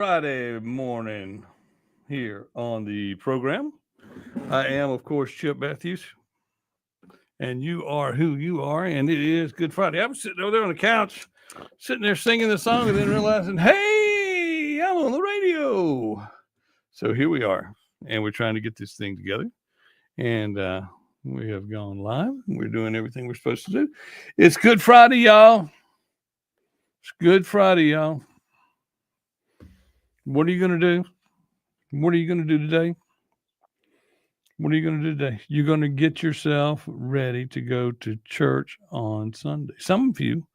Friday morning here on the program. I am, of course, Chip Matthews, and you are who you are, and it is Good Friday. I was sitting over there on the couch, sitting there singing the song, and then realizing, hey, I'm on the radio. So here we are, and we're trying to get this thing together, and we have gone live. We're doing everything we're supposed to do. It's Good Friday, y'all. It's Good Friday, y'all. What are you going to do? What are you going to do today? What are you going to do today? You're going to get yourself ready to go to church on Sunday. Some of you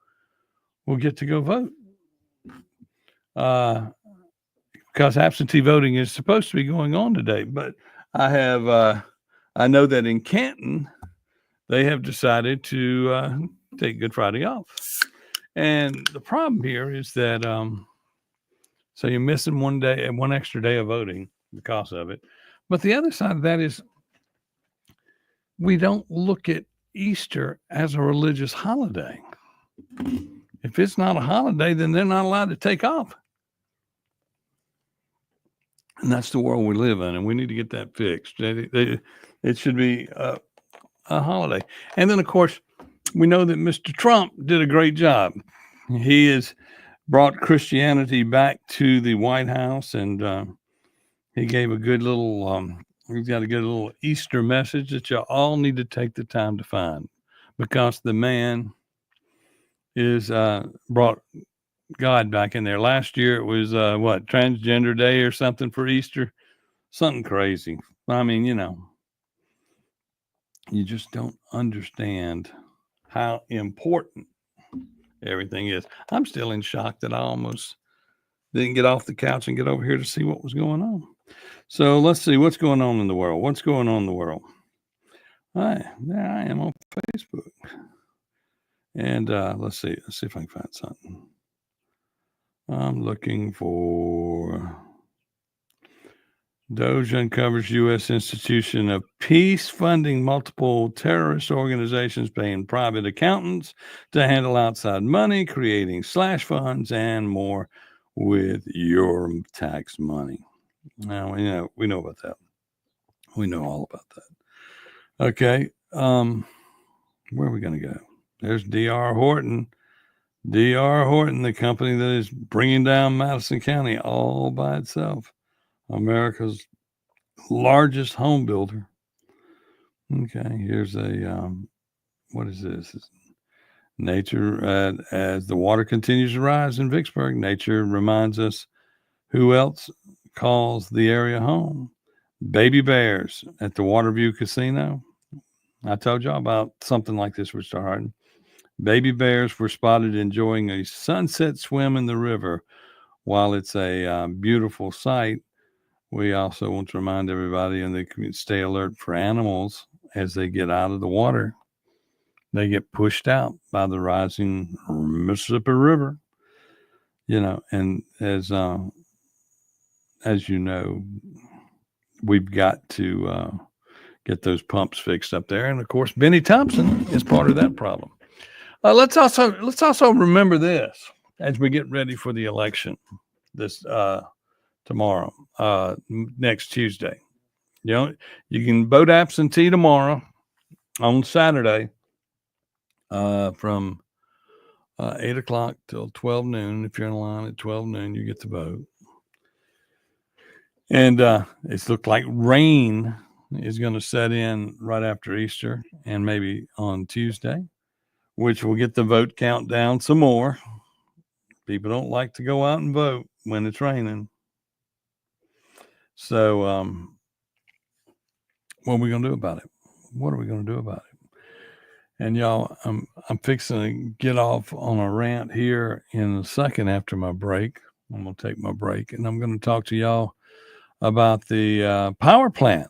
will get to go vote uh, because absentee voting is supposed to be going on today. But I know that in Canton, they have decided to take Good Friday off. And the problem here is that, so you're missing one day and one extra day of voting because of it. But the other side of that is we don't look at Easter as a religious holiday. If it's not a holiday, then they're not allowed to take off. And that's the world we live in, and we need to get that fixed. It should be a holiday. And then, of course, we know that Mr. Trump did a great job. He has brought Christianity back to the White House, and he gave a good little he's got a good little Easter message that you all need to take the time to find, because the man is brought God back in there. Last year it was Transgender Day or something for Easter, something crazy. I mean, you just don't understand how important everything is. I'm still in shock that I almost didn't get off the couch and get over here to see what was going on. So let's see what's going on in the world. What's going on in the world? Hi, there I am on Facebook. And let's see if I can find something. I'm looking for Doge uncovers U.S. institution of peace funding multiple terrorist organizations, paying private accountants to handle outside money, creating slash funds, and more with your tax money. Now, we know about that. We know all about that. Okay. Where are we going to go? There's D.R. Horton. D.R. Horton, the company that is bringing down Madison County all by itself. America's largest home builder. Okay, here's a, what is this? Nature, as the water continues to rise in Vicksburg, nature reminds us who else calls the area home. Baby bears at the Waterview Casino. I told y'all about something like this was starting. Baby bears were spotted enjoying a sunset swim in the river. While it's a beautiful sight, we also want to remind everybody and they can stay alert for animals as they get out of the water. They get pushed out by the rising Mississippi River, and as you know, we've got to get those pumps fixed up there. And of course, Benny Thompson is part of that problem. Let's also remember this as we get ready for the election this tomorrow, next Tuesday. You can vote absentee tomorrow on Saturday from 8 o'clock till 12 noon. If you're in line at 12 noon, you get to vote. And it's looked like rain is going to set in right after Easter and maybe on Tuesday, which will get the vote count down some more. People don't like to go out and vote when it's raining. So what are we going to do about it? What are we going to do about it? And y'all, I'm fixing to get off on a rant here in a second after my break. I'm going to take my break, and I'm going to talk to y'all about the power plant.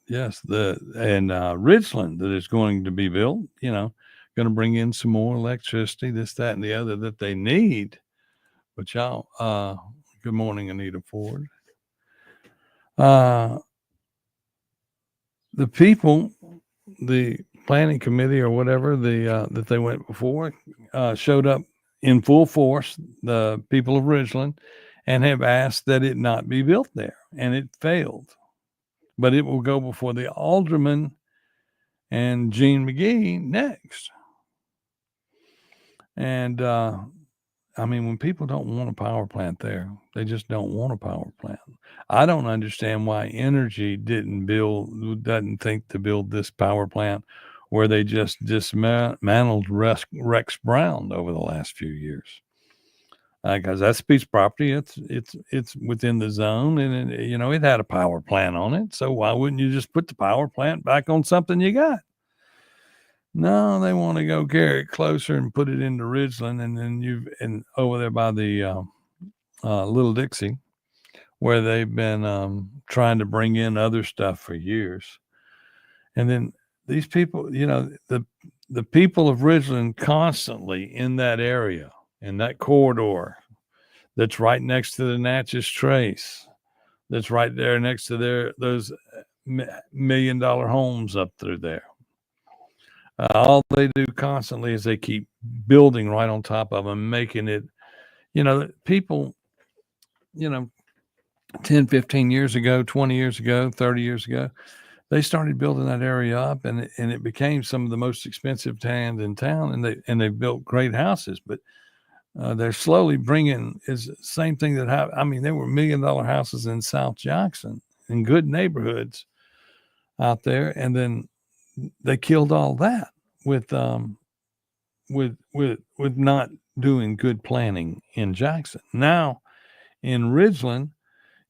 Yes, Ridgeland that is going to be built, going to bring in some more electricity, this, that, and the other that they need. But y'all, good morning, Anita Ford. The people, the planning committee or whatever, that they went before, showed up in full force, the people of Ridgeland, and have asked that it not be built there, and it failed. But it will go before the alderman and Gene McGee next. And I mean, when people don't want a power plant there, they just don't want a power plant. I don't understand why Energy doesn't think to build this power plant where they just dismantled Rex Brown over the last few years. Because that's a piece of property. It's within the zone, and it had a power plant on it. So why wouldn't you just put the power plant back on something you got? No, they want to go carry it closer and put it into Ridgeland, and then over there by the Little Dixie, where they've been trying to bring in other stuff for years. And then these people, the people of Ridgeland constantly in that area, in that corridor that's right next to the Natchez Trace, that's right there next to those $1 million homes up through there. All they do constantly is they keep building right on top of them, making it, people, 10, 15 years ago, 20 years ago, 30 years ago, they started building that area up, and it became some of the most expensive land in town, and they built great houses, but they're slowly bringing is the same thing that happened. I mean, there were $1 million houses in South Jackson in good neighborhoods out there, and then they killed all that with not doing good planning in Jackson. Now in Ridgeland,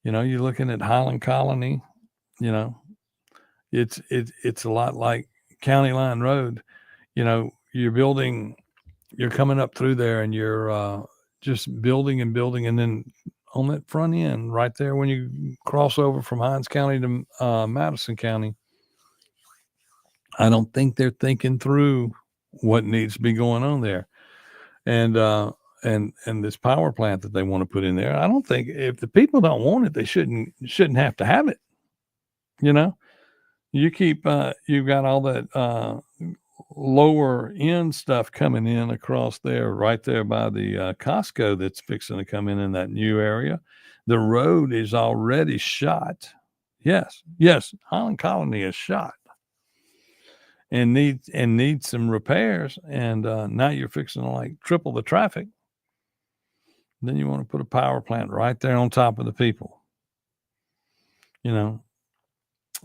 you're looking at Highland Colony. It's a lot like County Line Road. You're coming up through there, and you're just building and building, and then on that front end, right there when you cross over from Hinds County to Madison County, I don't think they're thinking through what needs to be going on there, and this power plant that they want to put in there. I don't think if the people don't want it, they shouldn't have to have it. You keep you've got all that lower end stuff coming in across there, right there by the Costco that's fixing to come in that new area. The road is already shot. Yes, Highland Colony is shot and needs some repairs. And now you're fixing to like triple the traffic. Then you want to put a power plant right there on top of the people.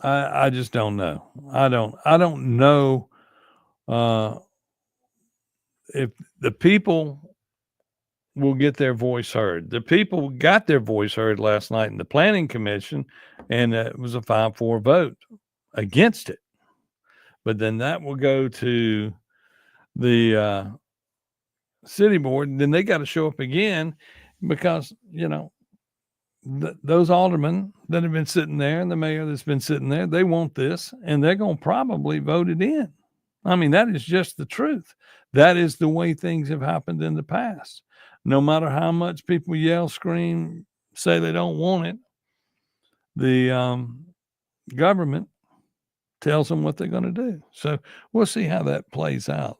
I just don't know. I don't know if the people will get their voice heard. The people got their voice heard last night in the Planning Commission, and it was a 5-4 vote against it. But then that will go to the city board, and then they got to show up again because, those aldermen that have been sitting there and the mayor that's been sitting there, they want this, and they're going to probably vote it in. I mean, that is just the truth. That is the way things have happened in the past. No matter how much people yell, scream, say they don't want it, the government tells them what they're going to do. So we'll see how that plays out.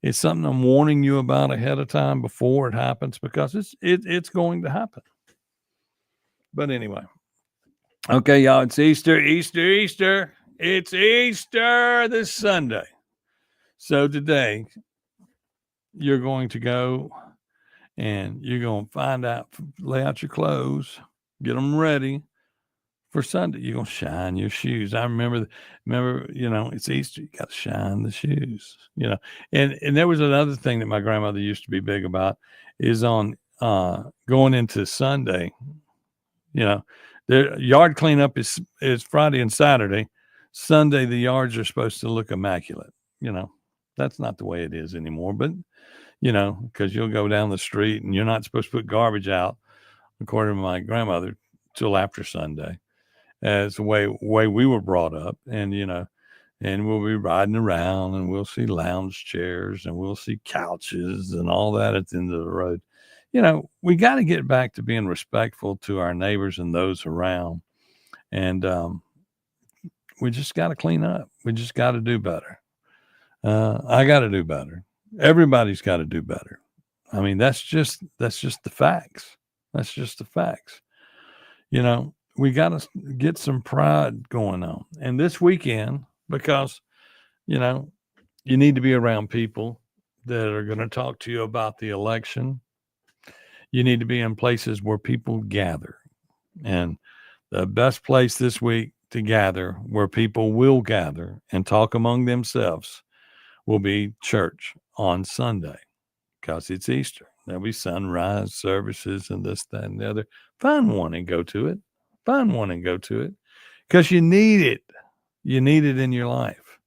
It's something I'm warning you about ahead of time before it happens, because it's going to happen. But anyway, okay, y'all, it's Easter. It's Easter this Sunday. So today you're going to go and you're going to find out, lay out your clothes, get them ready for Sunday. You're going to shine your shoes. I remember, it's Easter. You got to shine the shoes, and there was another thing that my grandmother used to be big about is on going into Sunday. The yard cleanup is Friday and Saturday. Sunday, the yards are supposed to look immaculate. That's not the way it is anymore, but, because you'll go down the street and you're not supposed to put garbage out, according to my grandmother, till after Sunday. As the way we were brought up, and, and we'll be riding around and we'll see lounge chairs and we'll see couches and all that at the end of the road. We got to get back to being respectful to our neighbors and those around. And we just got to clean up. We just got to do better. I got to do better. Everybody's got to do better. I mean, that's just the facts. That's just the facts. We got to get some pride going on. And this weekend, because, you need to be around people that are going to talk to you about the election. You need to be in places where people gather. And the best place this week to gather, where people will gather and talk among themselves, will be church on Sunday, because it's Easter. There'll be sunrise services and this, that, and the other. Find one and go to it. Because you need it. You need it in your life.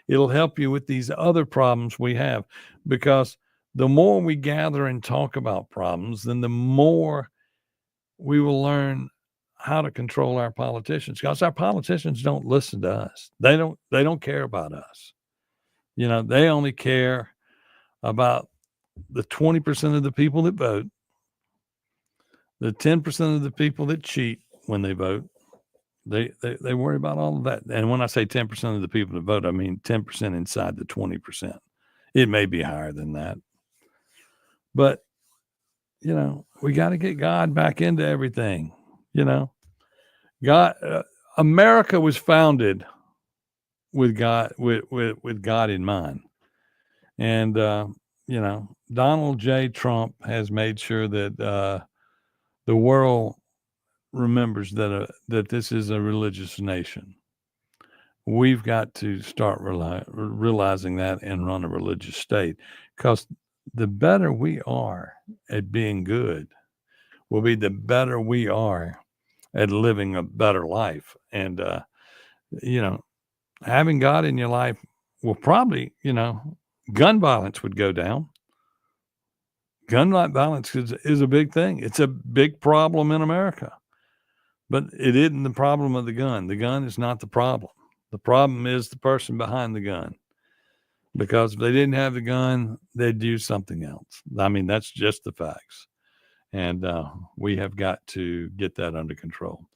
It'll help you with these other problems we have, because the more we gather and talk about problems, then the more we will learn how to control our politicians, because our politicians don't listen to us. They don't care about us. They only care about the 20% of the people that vote, the 10% of the people that cheat when they vote. They worry about all of that. And when I say 10% of the people that vote, I mean 10% inside the 20%. It may be higher than that. But, we got to get God back into everything. God, America was founded with God, with God in mind. And, Donald J. Trump has made sure that the world remembers that this is a religious nation. We've got to start realizing that and run a religious state, because the better we are at being good will be the better we are at living a better life. And, having God in your life will probably, gun violence would go down. Gun violence is a big thing. It's a big problem in America. But it isn't the problem of the gun. The gun is not the problem. The problem is the person behind the gun. Because if they didn't have the gun, they'd use something else. I mean, that's just the facts. And we have got to get that under control.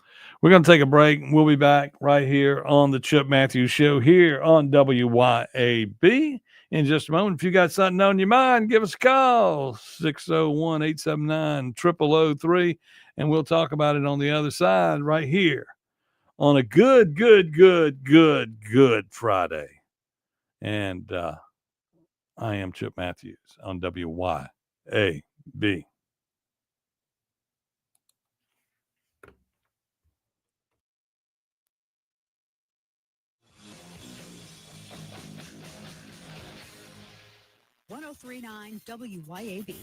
We're going to take a break. We'll be back right here on the Chip Matthews Show here on WYAB in just a moment. If you got something on your mind, give us a call, 601-879-0003, and we'll talk about it on the other side right here on a good Friday. And I am Chip Matthews on WYAB. 1039 WYAB.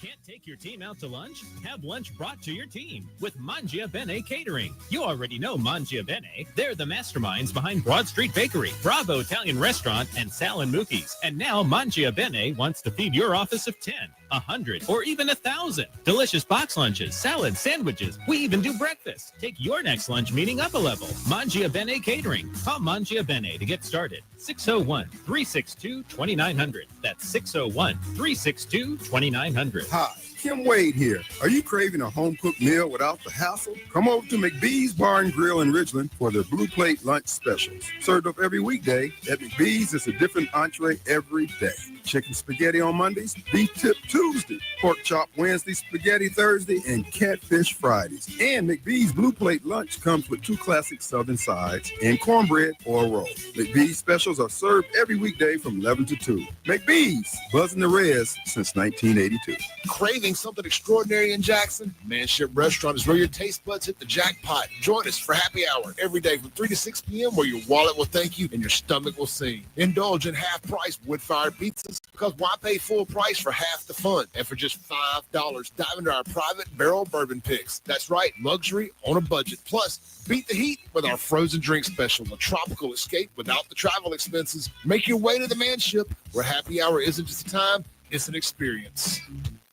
Can't take your team out to lunch? Have lunch brought to your team with Mangia Bene Catering. You already know Mangia Bene. They're the masterminds behind Broad Street Bakery, Bravo Italian Restaurant, and Sal and Mookie's. And now Mangia Bene wants to feed your office of 10, 100, or even 1,000. Delicious box lunches, salads, sandwiches. We even do breakfast. Take your next lunch meeting up a level. Mangia Bene Catering. Call Mangia Bene to get started. 601-362-2900. That's 601-362-2900. Hi, Kim Wade here. Are you craving a home-cooked meal without the hassle? Come over to McBee's Bar and Grill in Ridgeland for their Blue Plate lunch specials. Served up every weekday, at McBee's is a different entree every day. Chicken spaghetti on Mondays, beef tip Tuesday, pork chop Wednesday, spaghetti Thursday, and catfish Fridays. And McBee's Blue Plate lunch comes with 2 classic Southern sides and cornbread or a roll. McBee's specials are served every weekday from 11 to 2. McBee's, buzzing the res since 1982. Craving something extraordinary in Jackson? Manship Restaurant is where your taste buds hit the jackpot. Join us for happy hour every day from 3 to 6 p.m. where your wallet will thank you and your stomach will sing. Indulge in half-price wood-fired pizzas, because why pay full price for half the fun? And for just $5, dive into our private barrel bourbon picks. That's right, luxury on a budget. Plus, beat the heat with our frozen drink special, a tropical escape without the travel expenses. Make your way to the Manship, where happy hour isn't just a time, it's an experience.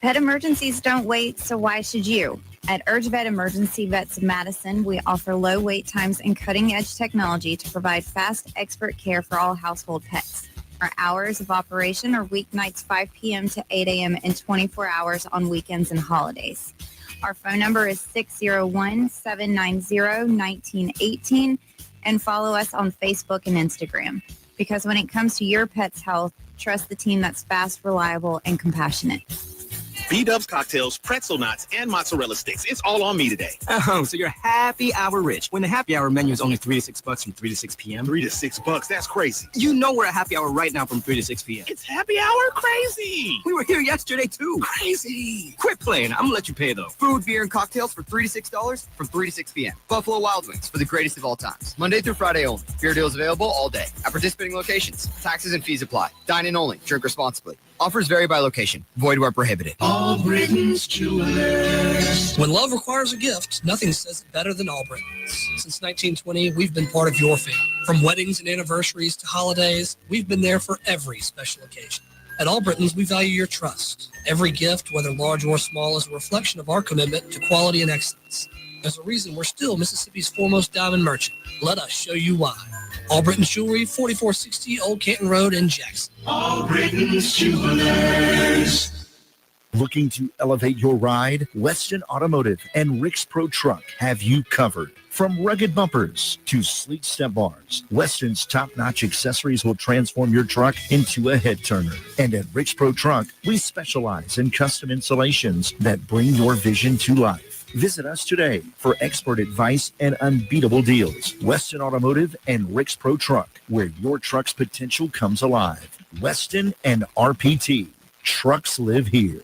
Pet emergencies don't wait, so why should you? At Urge Vet Emergency Vets of Madison, we offer low wait times and cutting-edge technology to provide fast, expert care for all household pets. Our hours of operation are weeknights 5 p.m. to 8 a.m. and 24 hours on weekends and holidays. Our phone number is 601-790-1918, and follow us on Facebook and Instagram. Because when it comes to your pet's health, trust the team that's fast, reliable, and compassionate. B-Dubs cocktails, pretzel knots, and mozzarella sticks. It's all on me today. Oh, so you're happy hour rich when the happy hour menu is only $3 to $6 from 3 to 6 p.m. $3 to $6, that's crazy. You know we're at happy hour right now from 3 to 6 p.m. It's happy hour crazy. We were here yesterday too. Crazy. Quit playing. I'm gonna let you pay though. Food, beer, and cocktails for $3 to $6 from 3 to 6 p.m. Buffalo Wild Wings for the greatest of all times. Monday through Friday only. Beer deals available all day at participating locations. Taxes and fees apply. Dine in only. Drink responsibly. Offers vary by location. Void where prohibited. All Britain's Jewelers. When love requires a gift, nothing says it better than All Britons. Since 1920, we've been part of your family. From weddings and anniversaries to holidays, we've been there for every special occasion. At All Britons, we value your trust. Every gift, whether large or small, is a reflection of our commitment to quality and excellence. There's a reason we're still Mississippi's foremost diamond merchant. Let us show you why. All Britain's Jewelry, 4460 Old Canton Road in Jackson. All Britain's Jewelers. Looking to elevate your ride? Weston Automotive and Rick's Pro Truck have you covered. From rugged bumpers to sleek step bars, Weston's top-notch accessories will transform your truck into a head-turner. And at Rick's Pro Truck, we specialize in custom installations that bring your vision to life. Visit us today for expert advice and unbeatable deals. Weston Automotive and Rick's Pro Truck, where your truck's potential comes alive. Weston and RPT. Trucks live here.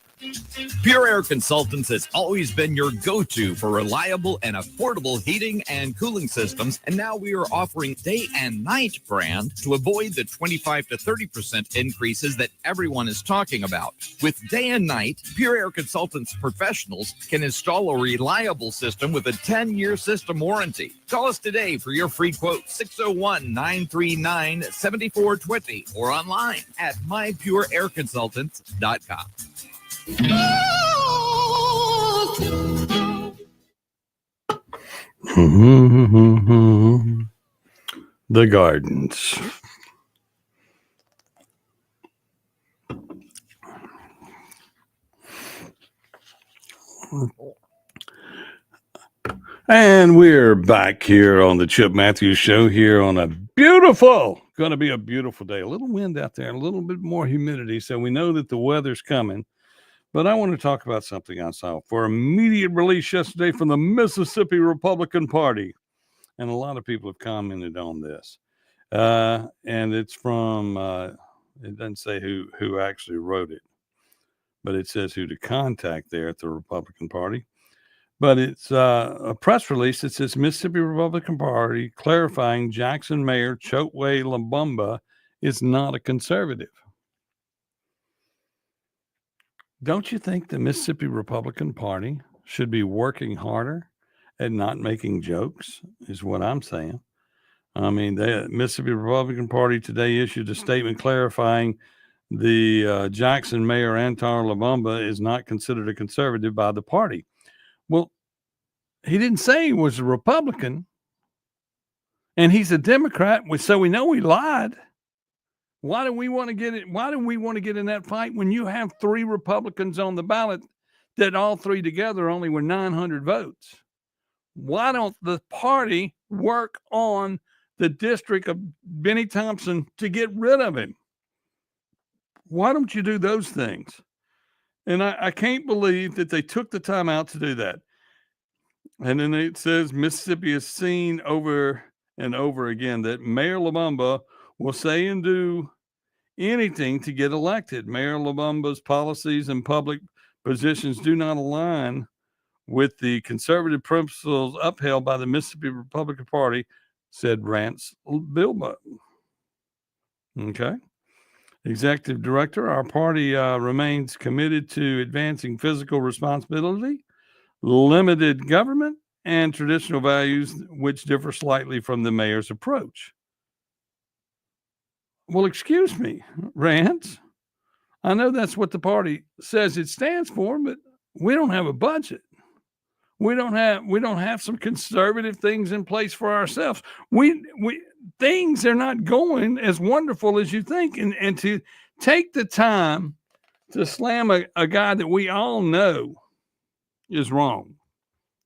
Pure Air Consultants has always been your go-to for reliable and affordable heating and cooling systems, and now we are offering day and night brand to avoid the 25 to 30% increases that everyone is talking about. With day and night, Pure Air Consultants professionals can install a reliable system with a 10-year system warranty. Call us today for your free quote, 601-939-7420, or online at mypureairconsultants.com. The Gardens. And we're back here on the Chip Matthews Show here on a going to be a beautiful day. A little wind out there, a little bit more humidity, so we know that the weather's coming. But I want to talk about something I saw for immediate release yesterday from the Mississippi Republican Party. And a lot of people have commented on this. And it's from, it doesn't say who actually wrote it, but it says who to contact there at the Republican Party. But it's a press release that says Mississippi Republican Party clarifying Jackson Mayor Chokwe Lumumba is not a conservative. Don't you think the Mississippi Republican Party should be working harder at not making jokes, is what I'm saying. I mean, the Mississippi Republican Party today issued a statement clarifying the Jackson Mayor Antar Lumumba is not considered a conservative by the party. Well, he didn't say he was a Republican, and he's a Democrat, so we know he lied. Why do we want to get it? Why do we want to get in that fight when you have three Republicans on the ballot that all three together only were 900 votes? Why don't the party work on the district of Benny Thompson to get rid of him? Why don't you do those things? And I can't believe that they took the time out to do that. And then it says Mississippi has seen over and over again that Mayor Lumumba will say and do anything to get elected. Mayor Lumumba's policies and public positions do not align with the conservative principles upheld by the Mississippi Republican Party, said Rance Bilbo. Okay. Executive Director, our party remains committed to advancing fiscal responsibility, limited government, and traditional values which differ slightly from the mayor's approach. Well, excuse me, Rance. I know that's what the party says it stands for, but we don't have a budget. We don't have some conservative things in place for ourselves. Things are not going as wonderful as you think. And to take the time to slam a guy that we all know is wrong.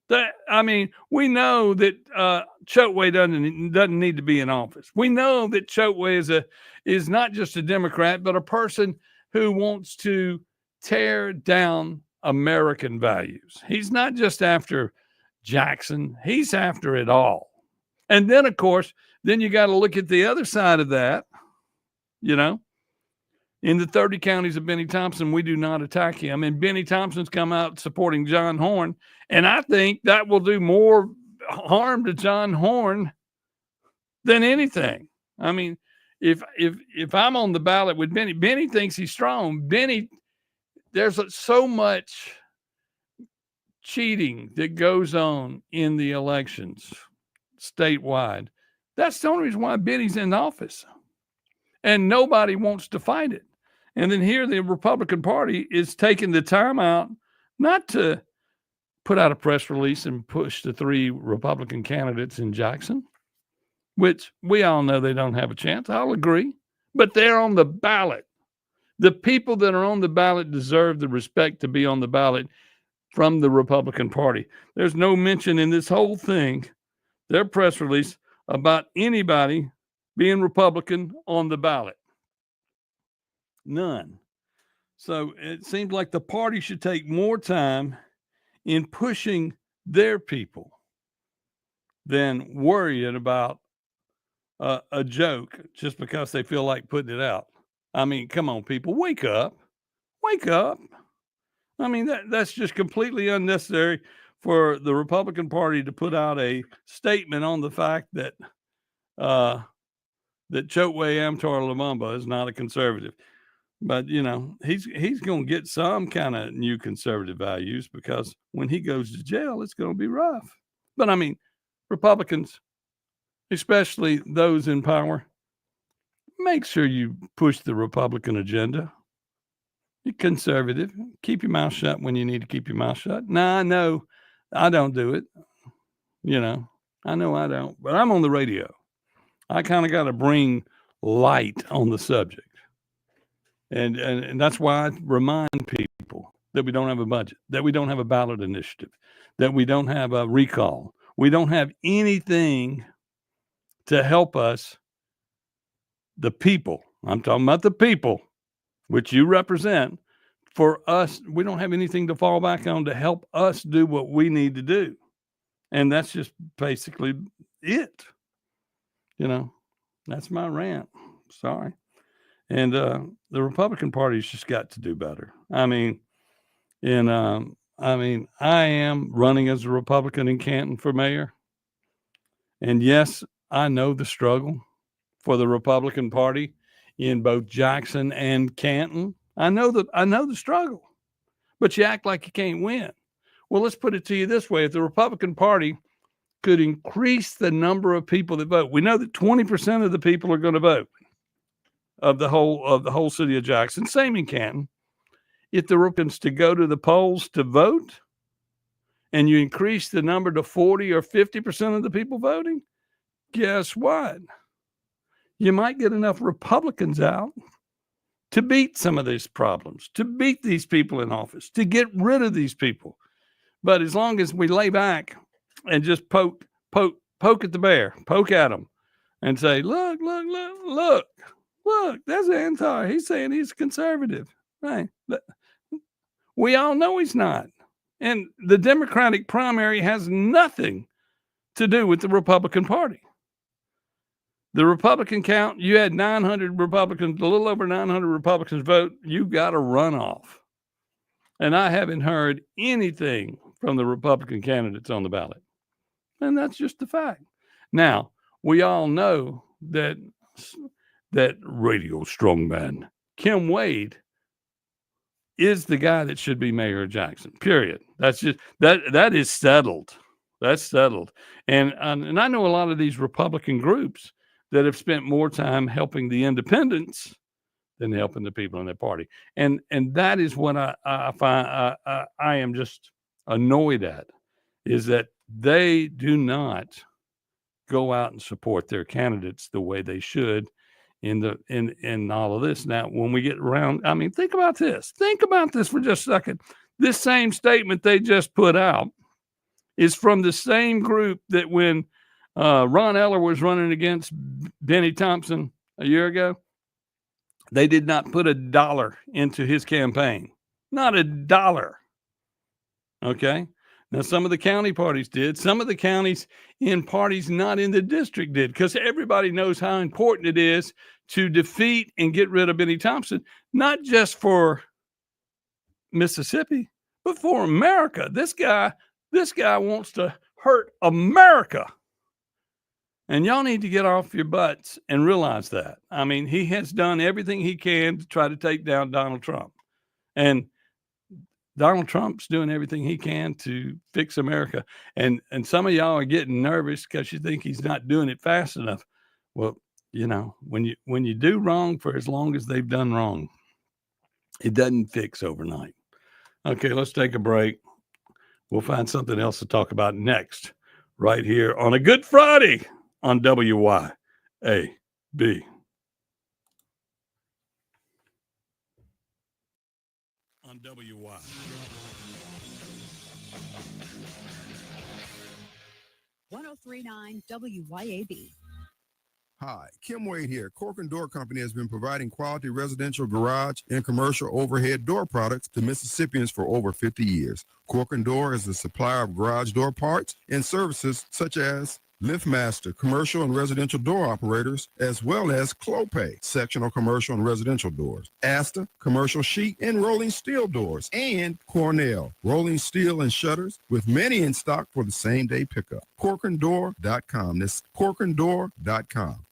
We know that Chokwe doesn't need to be in office. We know that Chokwe is not just a Democrat, but a person who wants to tear down American values. He's not just after Jackson. He's after it all. And then, of course, then you got to look at the other side of that. You know, in the 30 counties of Benny Thompson, we do not attack him. And Benny Thompson's come out supporting John Horn. And I think that will do more harm to John Horn than anything. I mean, if I'm on the ballot with Benny thinks he's strong. There's so much cheating that goes on in the elections statewide. That's the only reason why Benny's in office. And nobody wants to fight it. And then here the Republican Party is taking the time out not to put out a press release and push the 3 Republican candidates in Jackson, which we all know they don't have a chance. I'll agree. But they're on the ballot. The people that are on the ballot deserve the respect to be on the ballot from the Republican Party. There's no mention in this whole thing, their press release, about anybody being Republican on the ballot. None. So it seems like the party should take more time in pushing their people than worrying about a joke just because they feel like putting it out. I mean, come on, people, wake up. Wake up. I mean, that's just completely unnecessary for the Republican Party to put out a statement on the fact that that Chokwe Amtar Lumumba is not a conservative. But, you know, he's going to get some kind of new conservative values because when he goes to jail, it's going to be rough. But, I mean, Republicans, especially those in power, make sure you push the Republican agenda. You're conservative. Keep your mouth shut when you need to keep your mouth shut. Now, I know I don't do it. You know, I know I don't. But I'm on the radio. I kind of got to bring light on the subject. And that's why I remind people that we don't have a budget, that we don't have a ballot initiative, that we don't have a recall. We don't have anything to help us, the people. I'm talking about the people, which you represent. For us, we don't have anything to fall back on to help us do what we need to do. And that's just basically it. You know, that's my rant. Sorry. And the Republican Party's just got to do better. I mean, I am running as a Republican in Canton for mayor. And yes, I know the struggle for the Republican Party in both Jackson and Canton. I know the struggle, but you act like you can't win. Well, let's put it to you this way. If the Republican Party could increase the number of people that vote, we know that 20% of the people are going to vote of the whole city of Jackson, same in Canton. If the Republicans to go to the polls to vote and you increase the number to 40 or 50% of the people voting, guess what? You might get enough Republicans out to beat some of these problems, to beat these people in office, to get rid of these people. But as long as we lay back and just poke at the bear, poke at them and say, look, there's Antar. He's saying he's conservative. Right? We all know he's not. And the Democratic primary has nothing to do with the Republican Party. The Republican count, you had 900 Republicans, a little over 900 Republicans vote. You got a runoff. And I haven't heard anything from the Republican candidates on the ballot. And that's just the fact. Now, we all know that radio strongman, Kim Wade, is the guy that should be mayor of Jackson, period. That's just, that is settled. That's settled. And I know a lot of these Republican groups that have spent more time helping the independents than helping the people in their party. And that is what I find I am just annoyed at, is that they do not go out and support their candidates the way they should in all of this. Now, when we get around, I mean, think about this. Think about this for just a second. This same statement they just put out is from the same group that when Ron Eller was running against Benny Thompson a year ago, they did not put $1 into his campaign. Not $1. Okay. Now, some of the county parties did. Some of the counties in parties not in the district did, because everybody knows how important it is to defeat and get rid of Benny Thompson, not just for Mississippi, but for America. This guy wants to hurt America. And y'all need to get off your butts and realize that. I mean, he has done everything he can to try to take down Donald Trump. And Donald Trump's doing everything he can to fix America. And some of y'all are getting nervous because you think he's not doing it fast enough. Well, you know, when you do wrong for as long as they've done wrong, it doesn't fix overnight. Okay, let's take a break. We'll find something else to talk about next, right here on a Good Friday on WYAB. On WY. .1039 WYAB. Hi, Kim Wade here. Cork and Door Company has been providing quality residential garage and commercial overhead door products to Mississippians for over 50 years. Cork and Door is a supplier of garage door parts and services such as LiftMaster, commercial and residential door operators, as well as Clopay, sectional commercial and residential doors, Asta, commercial sheet and rolling steel doors, and Cornell, rolling steel and shutters, with many in stock for the same-day pickup. CorkandDoor.com. That's CorkandDoor.com.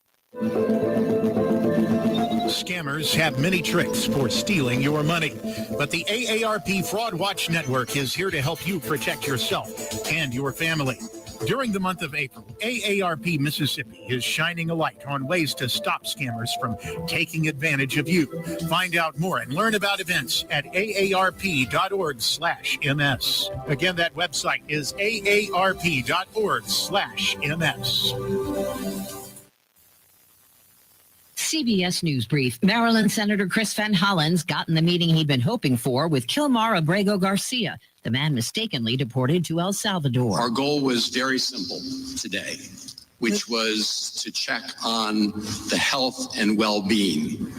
Scammers have many tricks for stealing your money, but the AARP Fraud Watch Network is here to help you protect yourself and your family. During the month of April, AARP Mississippi is shining a light on ways to stop scammers from taking advantage of you. Find out more and learn about events at aarp.org/ms. Again, that website is aarp.org/ms. CBS News Brief. Maryland Senator Chris Van Hollen's gotten the meeting he'd been hoping for with Kilmar Abrego Garcia, the man mistakenly deported to El Salvador. Our goal was very simple today, which was to check on the health and well-being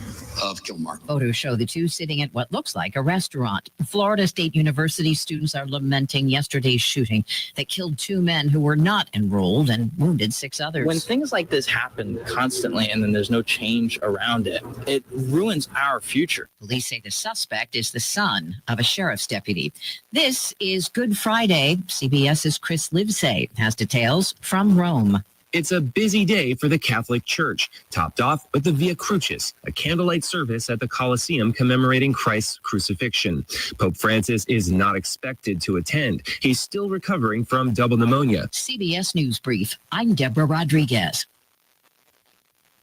of Kilmar. Photos show the two sitting at what looks like a restaurant. Florida State University students are lamenting yesterday's shooting that killed two men who were not enrolled and wounded 6 others. When things like this happen constantly and then there's no change around it, it ruins our future. Police say the suspect is the son of a sheriff's deputy. This is Good Friday. CBS's Chris Livesay has details from Rome. It's a busy day for the Catholic Church, topped off with the Via Crucis, a candlelight service at the Colosseum commemorating Christ's crucifixion. Pope Francis is not expected to attend. He's still recovering from double pneumonia. CBS News Brief. I'm Deborah Rodriguez.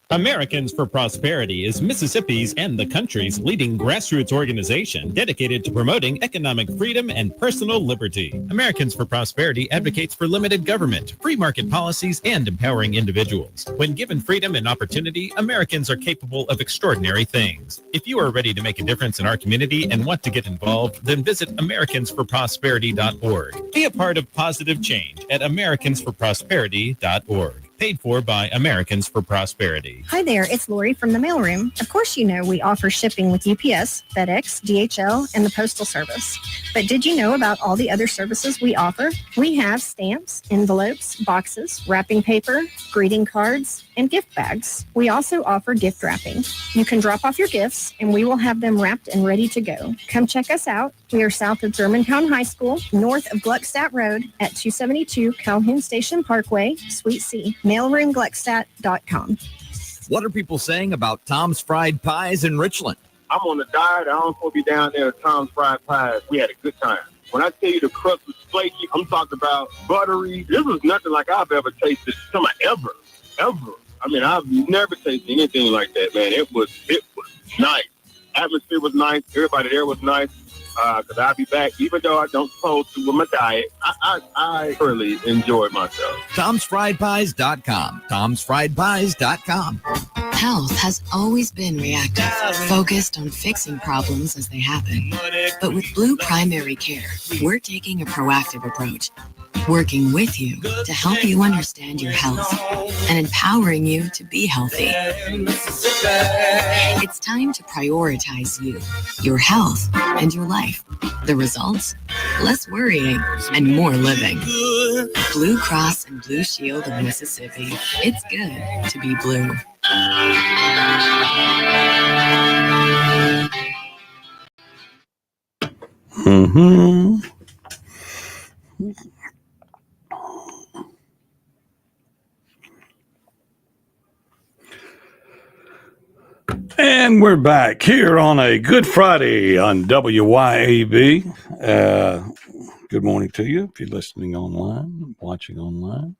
Americans for Prosperity is Mississippi's and the country's leading grassroots organization dedicated to promoting economic freedom and personal liberty. Americans for Prosperity advocates for limited government, free market policies, and empowering individuals. When given freedom and opportunity, Americans are capable of extraordinary things. If you are ready to make a difference in our community and want to get involved, then visit AmericansForProsperity.org. Be a part of positive change at AmericansForProsperity.org. Paid for by Americans for Prosperity. Hi there, it's Lori from the mailroom. Of course you know we offer shipping with UPS, FedEx, DHL, and the Postal Service. But did you know about all the other services we offer? We have stamps, envelopes, boxes, wrapping paper, greeting cards, and gift bags. We also offer gift wrapping. You can drop off your gifts and we will have them wrapped and ready to go. Come check us out. We are south of Germantown High School, north of Gluckstadt Road at 272 Calhoun Station Parkway, Suite C. Mailroomgluckstadt.com. What are people saying about Tom's Fried Pies in Richland? I'm on a diet. I don't want to be down there at Tom's Fried Pies. We had a good time. When I tell you the crust was flaky, I'm talking about buttery. This was nothing like I've ever tasted. Ever. I mean, I've never tasted anything like that, man. It was nice. Atmosphere was nice. Everybody there was nice. Because I'll be back, even though I don't supposed to with my diet. I thoroughly enjoyed myself. Tom'sFriedPies.com. Tom'sFriedPies.com. Health has always been reactive, focused on fixing problems as they happen. But with Blue Primary Care, we're taking a proactive approach, working with you to help you understand your health and empowering you to be healthy. It's time to prioritize you, your health, and your life. The results? Less worrying and more living. Blue Cross and Blue Shield of Mississippi. It's good to be blue. Mm-hmm. And we're back here on a Good Friday on WYAB. Good morning to you if you're listening online, watching online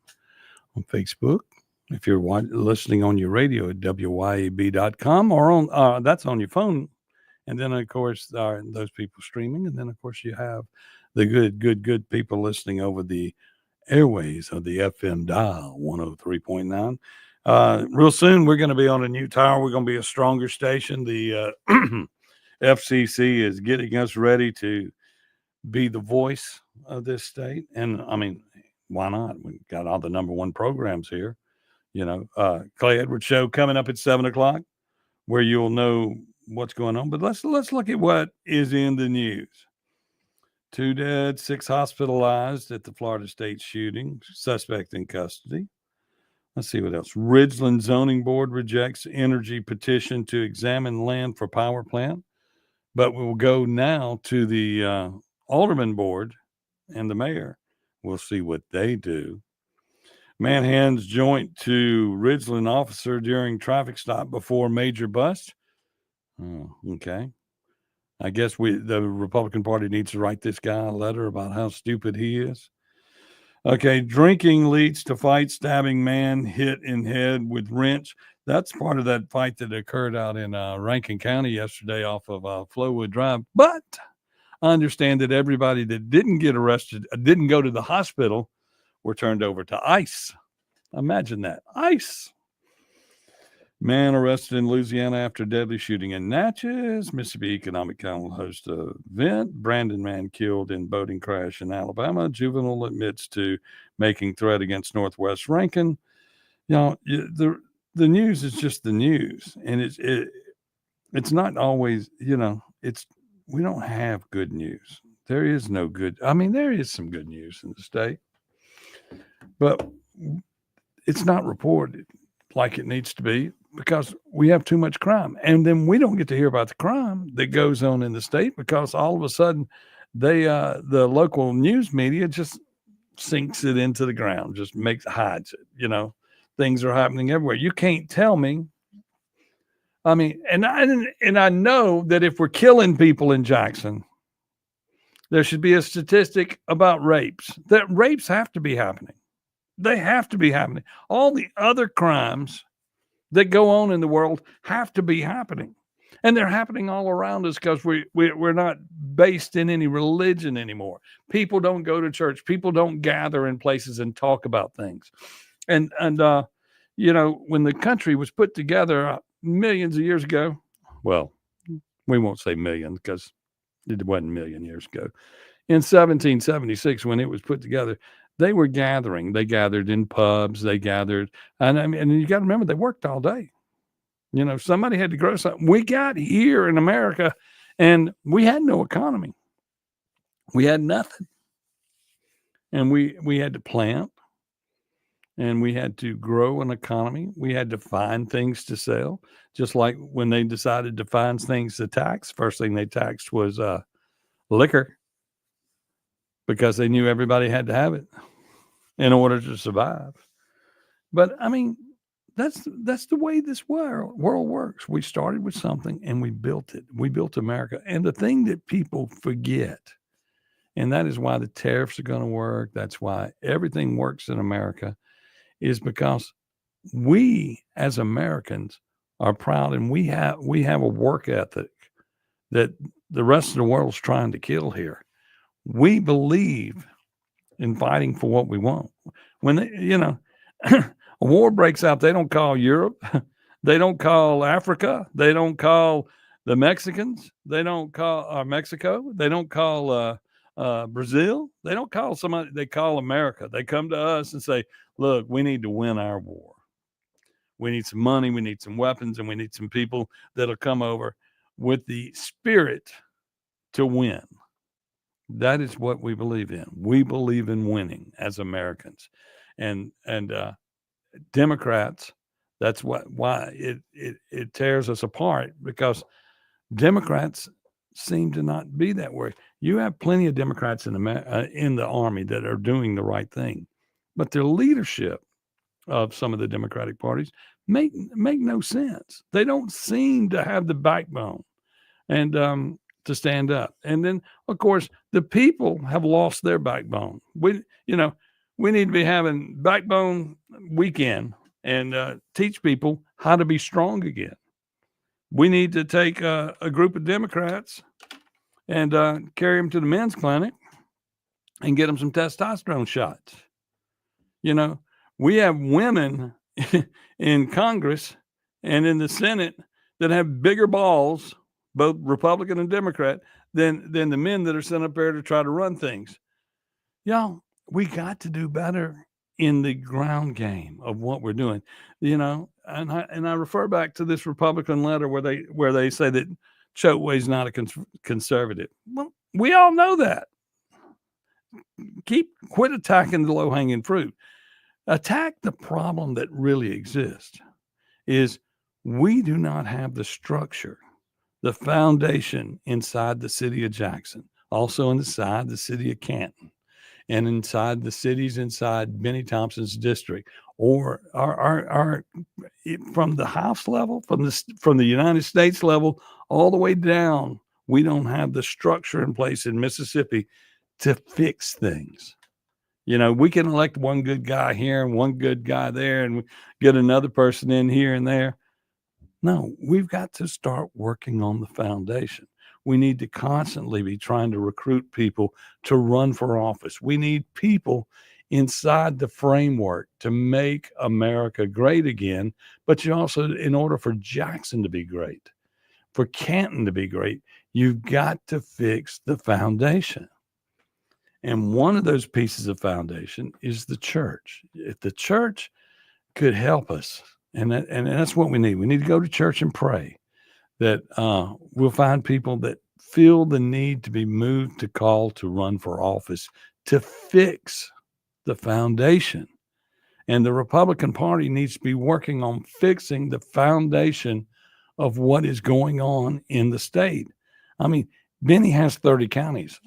on Facebook. If you're listening on your radio at WYAB.com or on that's on your phone. And then, of course, those people streaming. And then, of course, you have the good people listening over the airways of the FM dial 103.9. Real soon, we're going to be on a new tower. We're going to be a stronger station. The FCC is getting us ready to be the voice of this state. And, I mean, why not? We've got all the number one programs here. You know, Clay Edwards Show coming up at 7 o'clock, where you'll know what's going on. But let's look at what is in the news. 2 dead, 6 hospitalized at the Florida State shooting. Suspect in custody. Let's see what else. Ridgeland Zoning Board rejects energy petition to examine land for power plant. But we'll go now to the Alderman Board and the mayor. We'll see what they do. Man hands joint to Ridgeland officer during traffic stop before major bust. Oh, okay. I guess the Republican Party needs to write this guy a letter about how stupid he is. Okay, drinking leads to fight, stabbing man hit in head with wrench. That's part of that fight that occurred out in Rankin County yesterday off of Flowwood Drive. But I understand that everybody that didn't get arrested, didn't go to the hospital, were turned over to ICE. Imagine that. ICE. Man arrested in Louisiana after deadly shooting in Natchez. Mississippi Economic Council hosts an event. Brandon man killed in boating crash in Alabama. Juvenile admits to making threat against Northwest Rankin. You know, the news is just the news, and it's not always. You know, we don't have good news. There is no good. I mean, there is some good news in the state, but it's not reported like it needs to be, because we have too much crime. And then we don't get to hear about the crime that goes on in the state, because all of a sudden the local news media just sinks it into the ground, just hides it. You know, things are happening everywhere. You can't tell me. I mean, and I know that if we're killing people in Jackson, there should be a statistic about rapes. That rapes have to be happening. They have to be happening. All the other crimes that go on in the world have to be happening. And they're happening all around us because we're not based in any religion anymore. People don't go to church. People don't gather in places and talk about things. And you know, when the country was put together millions of years ago, well, we won't say millions because it wasn't a million years ago. In 1776, when it was put together, they were gathering. They gathered in pubs. They gathered. And I mean, and you got to remember, they worked all day. You know, somebody had to grow something. We got here in America and we had no economy. We had nothing. And we had to plant, and we had to grow an economy. We had to find things to sell. Just like when they decided to find things to tax, first thing they taxed was liquor, because they knew everybody had to have it in order to survive. But I mean, that's the way this world works. We started with something and we built it. We built America. And the thing that people forget, and that is why the tariffs are going to work, that's why everything works in America, is because we as Americans are proud, and we have a work ethic that the rest of the world's trying to kill here. We believe in fighting for what we want. When a war breaks out, they don't call Europe, they don't call Africa, they don't call the Mexicans, they don't call Mexico, they don't call Brazil, they don't call somebody, they call America. They come to us and say, look, we need to win our war. We need some money, we need some weapons, and we need some people that'll come over with the spirit to win. That is what we believe in. We believe in winning as Americans. And Democrats, that's why it tears us apart, because Democrats seem to not be that way. You have plenty of Democrats in the Army that are doing the right thing, but their leadership of some of the Democratic parties make no sense. They don't seem to have the backbone and to stand up. And then, of course, the people have lost their backbone. We need to be having backbone weekend and teach people how to be strong again. We need to take a group of Democrats and carry them to the men's clinic and get them some testosterone shots. We have women in Congress and in the Senate that have bigger balls, both Republican and Democrat, than the men that are sent up there to try to run things. Y'all, we got to do better in the ground game of what we're doing. And I refer back to this Republican letter where they say that Chokeway's not a conservative. Well, we all know that. Quit attacking the low-hanging fruit. Attack the problem that really exists. Is we do not have the structure, the foundation inside the city of Jackson, also inside the city of Canton, and inside the cities inside Benny Thompson's district, or our from the House level, from the United States level, all the way down. We don't have the structure in place in Mississippi to fix things. We can elect one good guy here and one good guy there and get another person in here and there. No, we've got to start working on the foundation. We need to constantly be trying to recruit people to run for office. We need people inside the framework to make America great again. But you also, in order for Jackson to be great, for Canton to be great, you've got to fix the foundation. And one of those pieces of foundation is the church. If the church could help us, and that's what we need. We need to go to church and pray that we'll find people that feel the need to be moved to call to run for office to fix the foundation. And the Republican Party needs to be working on fixing the foundation of what is going on in the state. I mean, Benny has 30 counties.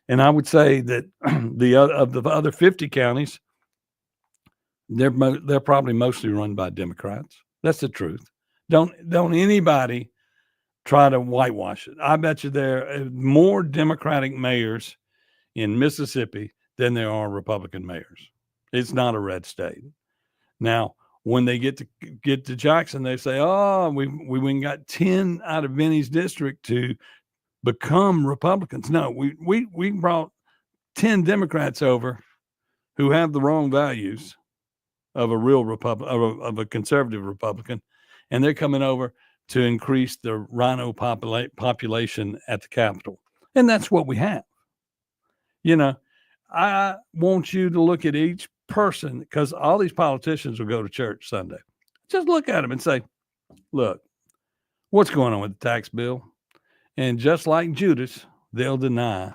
And I would say that of the other 50 counties, they're probably mostly run by Democrats. That's the truth. Don't anybody try to whitewash it. I bet you there are more Democratic mayors in Mississippi than there are Republican mayors. It's not a red state. Now, when they get to Jackson, they say, "Oh, we got 10 out of Benny's district to become Republicans." No, we brought 10 Democrats over who have the wrong values of a real of a conservative Republican, and they're coming over to increase the rhino population at the Capitol. And that's what we have. I want you to look at each person, because all these politicians will go to church Sunday. Just look at them and say, look, what's going on with the tax bill? And just like Judas, they'll deny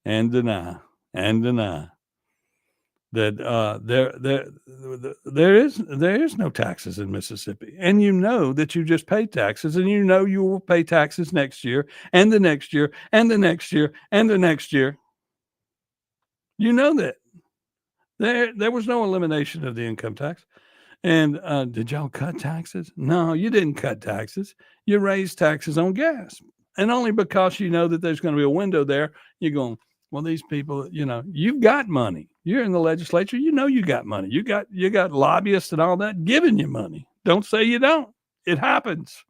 and deny and deny that there is no taxes in Mississippi. And you know that you just pay taxes, and you know you will pay taxes next year and the next year and the next year and the next year. You know that. There was no elimination of the income tax. And did y'all cut taxes? No, you didn't cut taxes. You raised taxes on gas. And only because you know that there's going to be a window there, you're going, well, these people, you've got money. You're in the legislature. You know you got money. You got lobbyists and all that giving you money. Don't say you don't. It happens.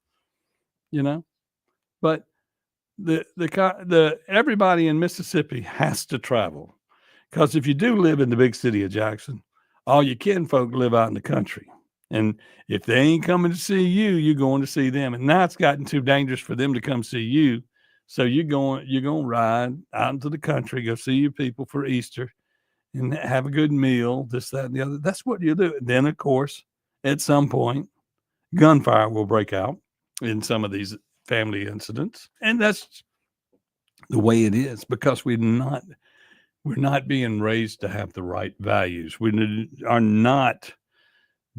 But the everybody in Mississippi has to travel. Because if you do live in the big city of Jackson, all your kinfolk live out in the country. And if they ain't coming to see you, you're going to see them. And now it's gotten too dangerous for them to come see you. So you're going to ride out into the country, go see your people for Easter and have a good meal, this, that, and the other. That's what you do. Then, of course, at some point, gunfire will break out in some of these family incidents. And that's the way it is, because we're not being raised to have the right values. We are not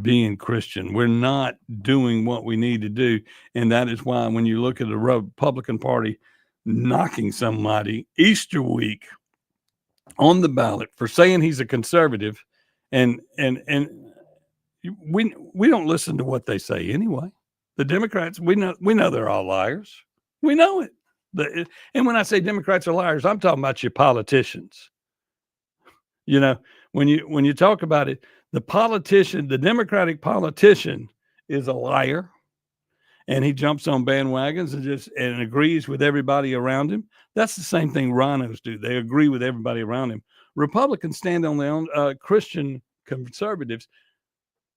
being Christian. We're not doing what we need to do. And that is why when you look at the Republican Party knocking somebody Easter week on the ballot for saying he's a conservative, and we don't listen to what they say anyway. The Democrats, we know they're all liars. We know it. And when I say Democrats are liars, I'm talking about your politicians. You know, when you talk about it, the Democratic politician is a liar, and he jumps on bandwagons and agrees with everybody around him. That's the same thing rhinos do. They agree with everybody around him. Republicans stand on their own. Christian conservatives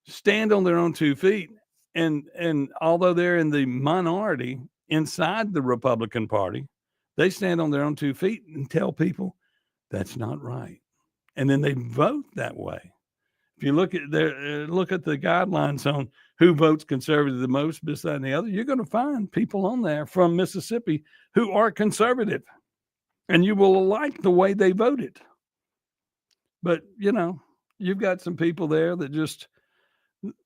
stand on their own 2 feet, and although they're in the minority inside the Republican Party, they stand on their own 2 feet and tell people that's not right, and then they vote that way. If you look at the guidelines on who votes conservative the most, this, that, and the other, you're going to find people on there from Mississippi who are conservative, and you will like the way they voted. But, you know, you've got some people there that just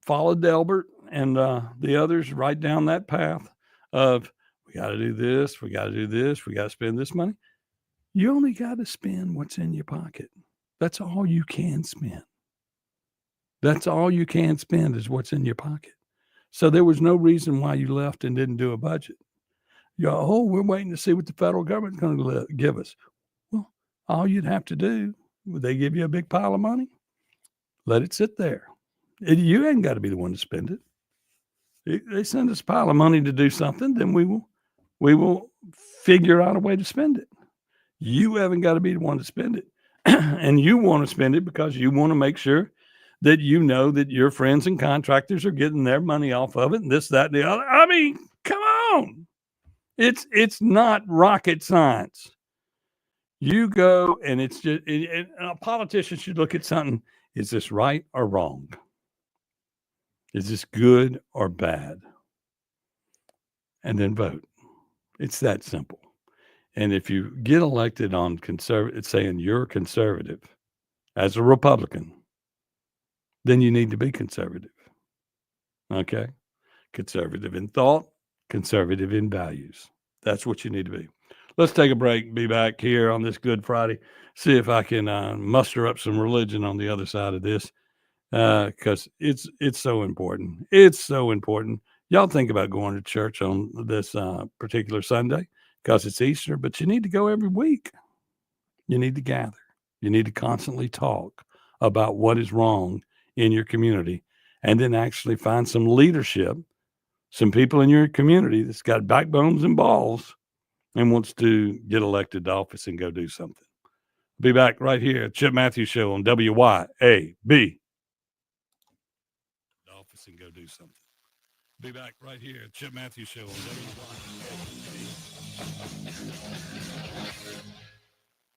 followed Delbert and the others right down that path of, we got to do this, we got to do this, we got to spend this money. You only got to spend what's in your pocket. That's all you can spend. That's all you can spend is what's in your pocket. So there was no reason why you left and didn't do a budget. We're waiting to see what the federal government's going to give us. Well, all you'd have to do, would they give you a big pile of money? Let it sit there. You ain't got to be the one to spend it. They send us a pile of money to do something, then we will figure out a way to spend it. You haven't got to be the one to spend it. And you want to spend it because you want to make sure that you know that your friends and contractors are getting their money off of it and this, that, and the other. I mean, come on. It's not rocket science. You go and it's just, and a politician should look at something. Is this right or wrong? Is this good or bad? And then vote. It's that simple. And if you get elected on conservative, saying you're conservative as a Republican, then you need to be conservative. Okay? Conservative in thought, conservative in values. That's what you need to be. Let's take a break. Be back here on this Good Friday. See if I can muster up some religion on the other side of this, because it's so important. It's so important. Y'all think about going to church on this particular Sunday because it's Easter, but you need to go every week. You need to gather. You need to constantly talk about what is wrong in your community, and then actually find some leadership, some people in your community that's got backbones and balls and wants to get elected to office and go do something. Be back right here at Chip Matthews Show on WYAB. Office and go do something. Be back right here at Chip Matthews Show on WYAB.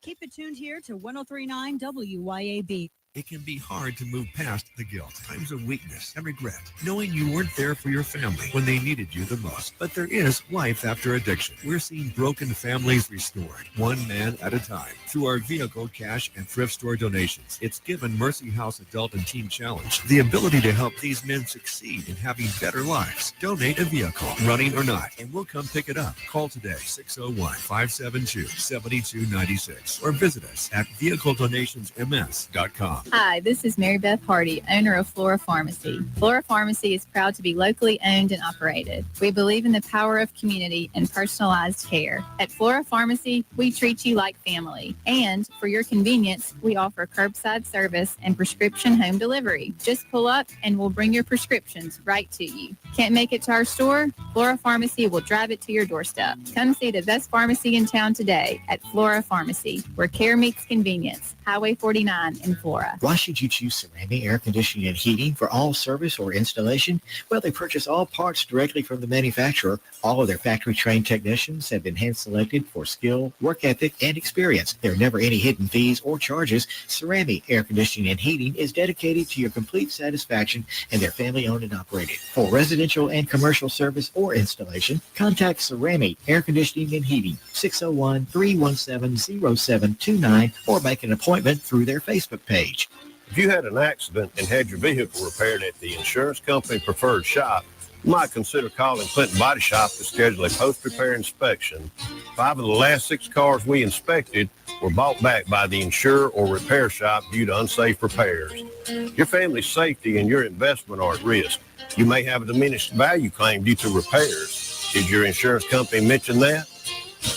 Keep it tuned here to 103.9 WYAB. It can be hard to move past the guilt, times of weakness and regret, knowing you weren't there for your family when they needed you the most. But there is life after addiction. We're seeing broken families restored, one man at a time, through our vehicle, cash, and thrift store donations. It's given Mercy House Adult and Teen Challenge the ability to help these men succeed in having better lives. Donate a vehicle, running or not, and we'll come pick it up. Call today, 601-572-7296, or visit us at vehicledonationsms.com. Hi, this is Mary Beth Hardy, owner of Flora Pharmacy. Flora Pharmacy is proud to be locally owned and operated. We believe in the power of community and personalized care. At Flora Pharmacy, we treat you like family. And for your convenience, we offer curbside service and prescription home delivery. Just pull up and we'll bring your prescriptions right to you. Can't make it to our store? Flora Pharmacy will drive it to your doorstep. Come see the best pharmacy in town today at Flora Pharmacy, where care meets convenience. Highway 49 in Flora. Aurora. Why should you choose Ceramic Air Conditioning and Heating for all service or installation? Well, they purchase all parts directly from the manufacturer. All of their factory-trained technicians have been hand-selected for skill, work ethic, and experience. There are never any hidden fees or charges. Ceramic Air Conditioning and Heating is dedicated to your complete satisfaction, and they're family-owned and operated. For residential and commercial service or installation, contact Ceramic Air Conditioning and Heating, 601-317-0729, or make an appointment through their Facebook page. If you had an accident and had your vehicle repaired at the insurance company preferred shop, you might consider calling Clinton Body Shop to schedule a post-repair inspection. 5 of the last 6 cars we inspected were bought back by the insurer or repair shop due to unsafe repairs. Your family's safety and your investment are at risk. You may have a diminished value claim due to repairs. Did your insurance company mention that?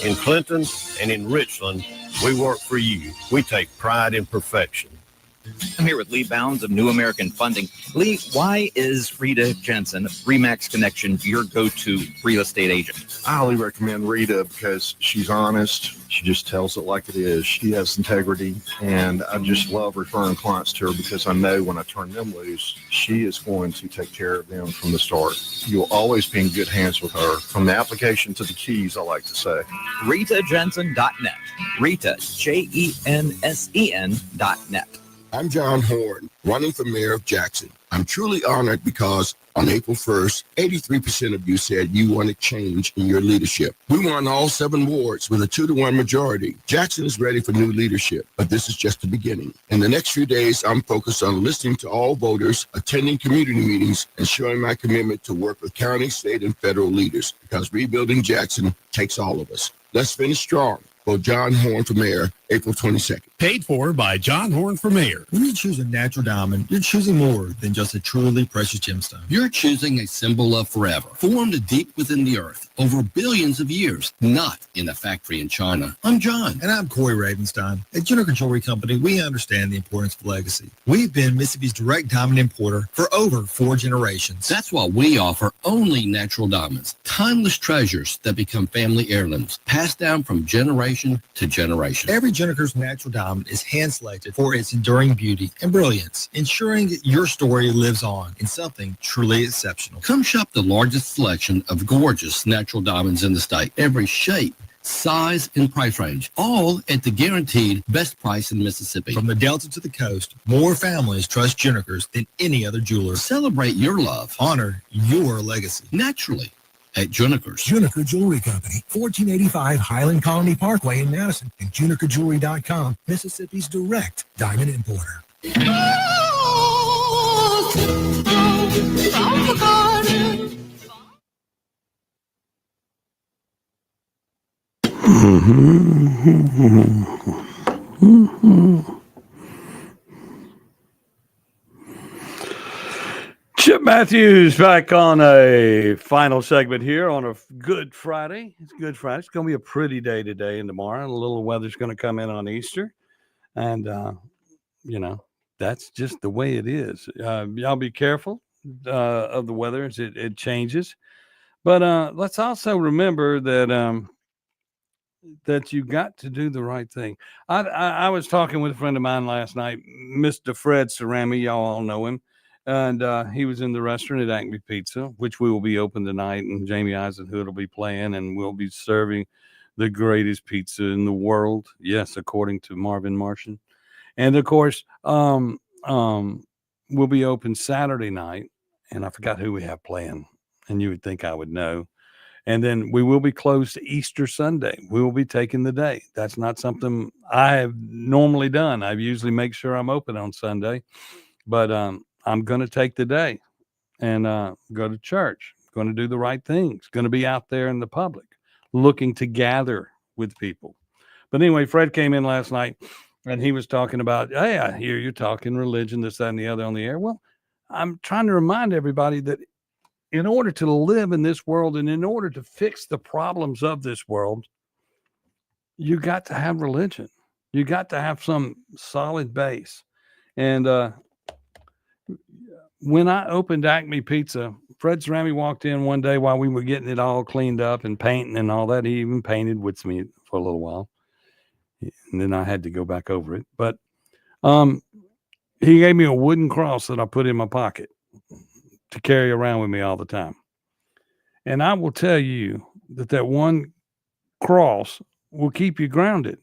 In Clinton and in Richland, we work for you. We take pride in perfection. I'm here with Lee Bounds of New American Funding. Lee, why is Rita Jensen, Remax Connection, your go-to real estate agent? I highly recommend Rita because she's honest. She just tells it like it is. She has integrity, and I just love referring clients to her because I know when I turn them loose, she is going to take care of them from the start. You'll always be in good hands with her, from the application to the keys, I like to say. RitaJensen.net. Rita, JENSEN.net. I'm John Horn, running for mayor of Jackson. I'm truly honored because on April 1st, 83% of you said you wanted change in your leadership. We won all 7 wards with a 2-to-1 majority. Jackson is ready for new leadership, but this is just the beginning. In the next few days, I'm focused on listening to all voters, attending community meetings, and showing my commitment to work with county, state, and federal leaders because rebuilding Jackson takes all of us. Let's finish strong. Vote John Horn for mayor, April 22nd. Paid for by John Horn for mayor. When you choose a natural diamond, you're choosing more than just a truly precious gemstone. You're choosing a symbol of forever, formed deep within the earth over billions of years, not in a factory in China. I'm John. And I'm Corey Ravenstein. At Juniker Jewelry Company, we understand the importance of legacy. We've been Mississippi's direct diamond importer for over 4 generations. That's why we offer only natural diamonds, timeless treasures that become family heirlooms, passed down from generation to generation. Every Juniker's natural diamond is hand-selected for its enduring beauty and brilliance, ensuring that your story lives on in something truly exceptional. Come shop the largest selection of gorgeous natural diamonds in the state. Every shape, size, and price range, all at the guaranteed best price in Mississippi. From the Delta to the coast, more families trust Junikers than any other jeweler. Celebrate your love. Honor your legacy. Naturally. At Juniker's. Juniker Jewelry Company, 1485 Highland Colony Parkway in Madison, and JunikerJewelry.com, Mississippi's direct diamond importer. Chip Matthews back on a final segment here on a Good Friday. It's Good Friday. It's going to be a pretty day today and tomorrow. A little weather's going to come in on Easter. And, that's just the way it is. Y'all be careful of the weather as it changes. But let's also remember that that you got to do the right thing. I was talking with a friend of mine last night, Mr. Fred Cerami. Y'all all know him. And he was in the restaurant at Acme Pizza, which we will be open tonight. And Jamie Eisenhood will be playing, and we'll be serving the greatest pizza in the world. Yes, according to Marvin Martian. And of course, we'll be open Saturday night. And I forgot who we have playing. And you would think I would know. And then we will be closed Easter Sunday. We will be taking the day. That's not something I have normally done. I usually make sure I'm open on Sunday. But I'm going to take the day and go to church, going to do the right things, going to be out there in the public, looking to gather with people. But anyway, Fred came in last night and he was talking about, hey, I hear you talking religion, this, that, and the other on the air. Well, I'm trying to remind everybody that in order to live in this world and in order to fix the problems of this world, you got to have religion. You got to have some solid base. And, when I opened Acme Pizza, Fred Cerami walked in one day while we were getting it all cleaned up and painting and all that. He even painted with me for a little while. And then I had to go back over it. But he gave me a wooden cross that I put in my pocket to carry around with me all the time. And I will tell you that one cross will keep you grounded.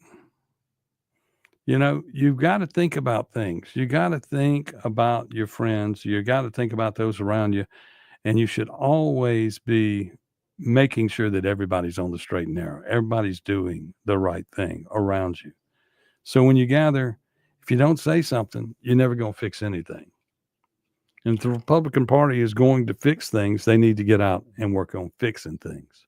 You know, you've got to think about things. You got to think about your friends. You got to think about those around you. And you should always be making sure that everybody's on the straight and narrow. Everybody's doing the right thing around you. So when you gather, if you don't say something, you're never going to fix anything. And if the Republican Party is going to fix things, they need to get out and work on fixing things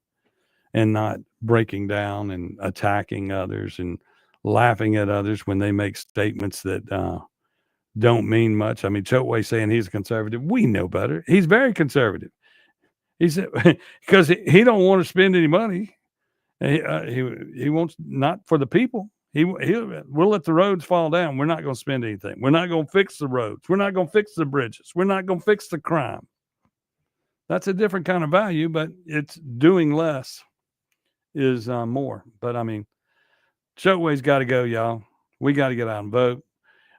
and not breaking down and attacking others and laughing at others when they make statements that don't mean much. I mean, Chokwe saying he's a conservative. We know better. He's very conservative. He said because he don't want to spend any money. He wants not for the people. We'll let the roads fall down. We're not going to spend anything. We're not going to fix the roads. We're not going to fix the bridges. We're not going to fix the crime. That's a different kind of value, but it's doing less is more. But I mean, Chokwe's got to go, y'all. We got to get out and vote.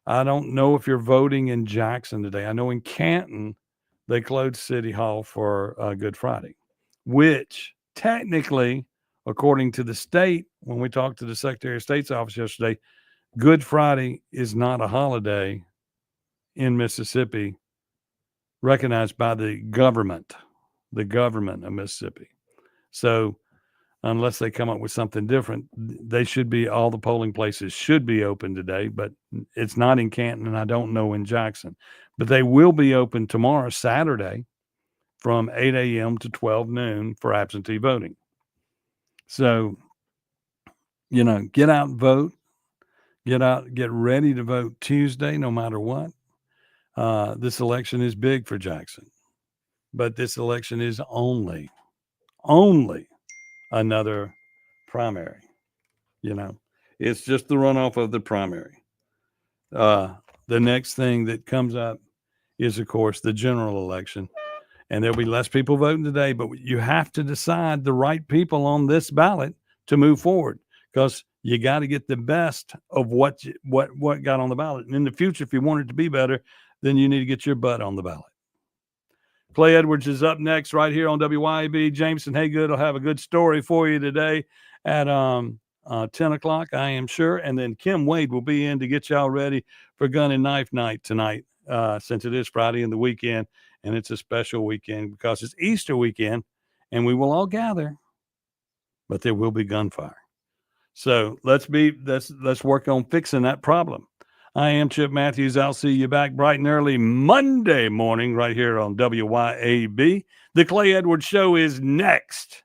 I don't know if you're voting in Jackson today. I know in Canton, they closed City Hall for Good Friday, which technically, according to the state, when we talked to the Secretary of State's office yesterday, Good Friday is not a holiday in Mississippi recognized by the government of Mississippi. So unless they come up with something different, all the polling places should be open today, but it's not in Canton, and I don't know in Jackson. But they will be open tomorrow, Saturday, from 8 a.m. to 12 noon for absentee voting. So, you know, get out and vote. Get ready to vote Tuesday, no matter what. This election is big for Jackson, but this election is only another primary. You know, it's just the runoff of the primary. The next thing that comes up is, of course, the general election. And there'll be less people voting today, but you have to decide the right people on this ballot to move forward, because you got to get the best of what got on the ballot. And in the future, if you want it to be better, then you need to get your butt on the ballot. Clay Edwards is up next right here on WYAB. Jameson Haygood will have a good story for you today at 10 o'clock, I am sure. And then Kim Wade will be in to get y'all ready for Gun and Knife Night tonight, since it is Friday and the weekend. And it's a special weekend because it's Easter weekend, and we will all gather, but there will be gunfire. So let's work on fixing that problem. I am Chip Matthews. I'll see you back bright and early Monday morning right here on WYAB. The Clay Edwards Show is next.